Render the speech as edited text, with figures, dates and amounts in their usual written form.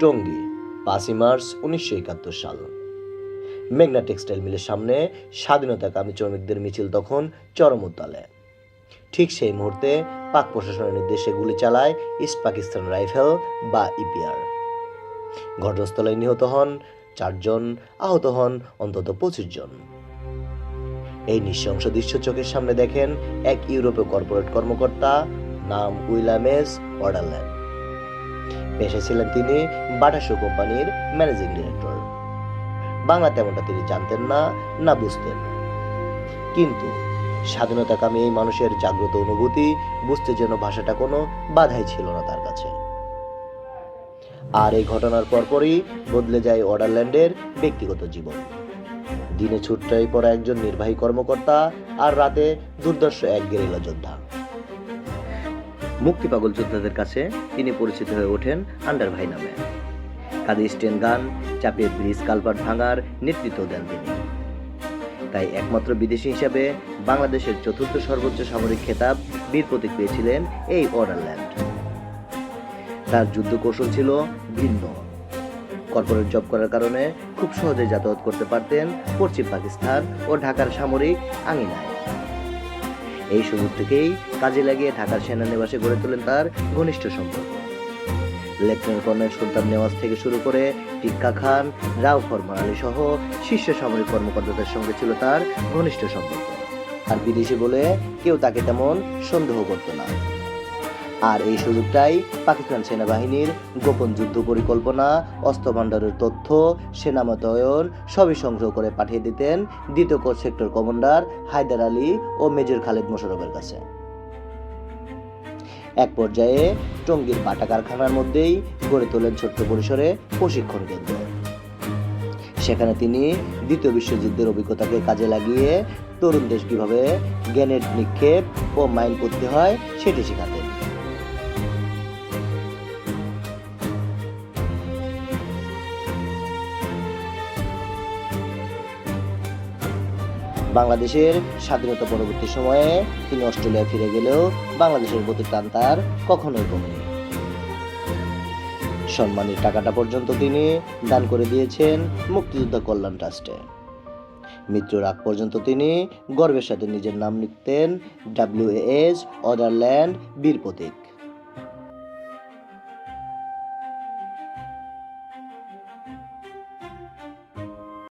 Tongi 5ই March 1971 সাল। মেঘনা textile মিলের সামনে স্বাধীনতাকামী শ্রমিকদের মিছিল তখন চরম উত্তালে। ঠিক সেই মুহূর্তে পাক প্রশাসনের নির্দেশে গুলি চালায় ইস্ট পাকিস্তান রাইফেল বা ইপিআর। ঘটনাস্থলে নিহত হন 4 জন, আহত হন অন্তত 25 জন। এই নৃশংস দৃশ্য চোখের সামনে দেখেন এক ইউরোপীয় কর্পোরেট কর্মকর্তা, নাম উইলিয়াম এস ওয়াডারল্যান্ড। পেশায় ছিলেন তিনি বাটা শু কোম্পানির ম্যানেজিং ডিরেক্টর। বাংলা তেমনটা তিনি জানতেন না বুঝতেন, কিন্তু স্বাধীনতাকামী এই মানুষের জাগ্রত অনুভূতি বুঝতে যেন ভাষাটা কোনো বাধাই ছিল না তার কাছে। আর এই ঘটনার পরপরই বদলে যায় ওয়াডারল্যান্ডের ব্যক্তিগত জীবন। দিনে ছুটটাই পড়া একজন নির্বাহী কর্মকর্তা, আর রাতে দুর্দর্শ এক গেরিলা যোদ্ধা। মুক্তিপাগল যোদ্ধাদের কাছে তিনি পরিচিত হয়ে ওঠেন আন্ডার ভাই নামে। কাঁধে স্টেন গান চাপিয়ে ব্রিজ কালভার্ট ভাঙার নেতৃত্ব দেন তিনি। তাই একমাত্র বিদেশি হিসাবে বাংলাদেশের 4র্থ সর্বোচ্চ সামরিক খেতাব বীর প্রতীক পেয়েছিলেন এই ওয়াডারল্যান্ড। তার যুদ্ধ কৌশল ছিল ভিন্ন। কর্পোরেট জব করার কারণে খুব সহজে যাতায়াত করতে পারতেন পশ্চিম পাকিস্তান ও ঢাকার সামরিক আঙিনায়। এই সুযোগ থেকেই কাজে লাগিয়ে ঢাকার সেনানিবাসে গড়ে তোলেন তার ঘনিষ্ঠ সম্পর্ক। লেফটেন্যান্ট কর্নেল সুলতান নেওয়াজ থেকে শুরু করে টিক্কা খান, রাও ফরমান আলী সহ শীর্ষ সামরিক কর্মকর্তাদের সঙ্গে ছিল তার ঘনিষ্ঠ সম্পর্ক। আর বিদেশি বলে কেউ তাকে তেমন সন্দেহ করত না। আর এই সুযোগটাই পাকিস্তান সেনাবাহিনীর গোপন যুদ্ধ পরিকল্পনা, অস্ত্র ভাণ্ডারের তথ্য, সেনা মোতায়েন সবই সংগ্রহ করে পাঠিয়ে দিতেন 2য় corps sector commander Haider Ali ও মেজর খালেদ মোশাররফের কাছে। এক পর্যায়ে টঙ্গীর বাটা কারখানার মধ্যেই গড়ে তোলেন ছোট্ট পরিসরে প্রশিক্ষণ কেন্দ্র। সেখানে তিনি 2য় বিশ্বযুদ্ধের অভিজ্ঞতাকে কাজে লাগিয়ে তরুণদের কিভাবে গ্রেনেড নিক্ষেপ ও মাইন করতে হয় সেটি শেখাতেন। বাংলাদেশের স্বাধীনতা পরবর্তী সময়ে তিনি অস্ট্রেলিয়া ফিরে গেলেও বাংলাদেশের প্রতি টান তার কখনোই কমেনি। সম্মানের টাকাটা পর্যন্ত তিনি দান করে দিয়েছেন মুক্তিযোদ্ধা কল্যাণ ট্রাস্টে। মৃত্যুর আগ পর্যন্ত তিনি গর্বের সাথে নিজের নাম লিখতেন WAS ওয়াডারল্যান্ড বীর প্রতীক।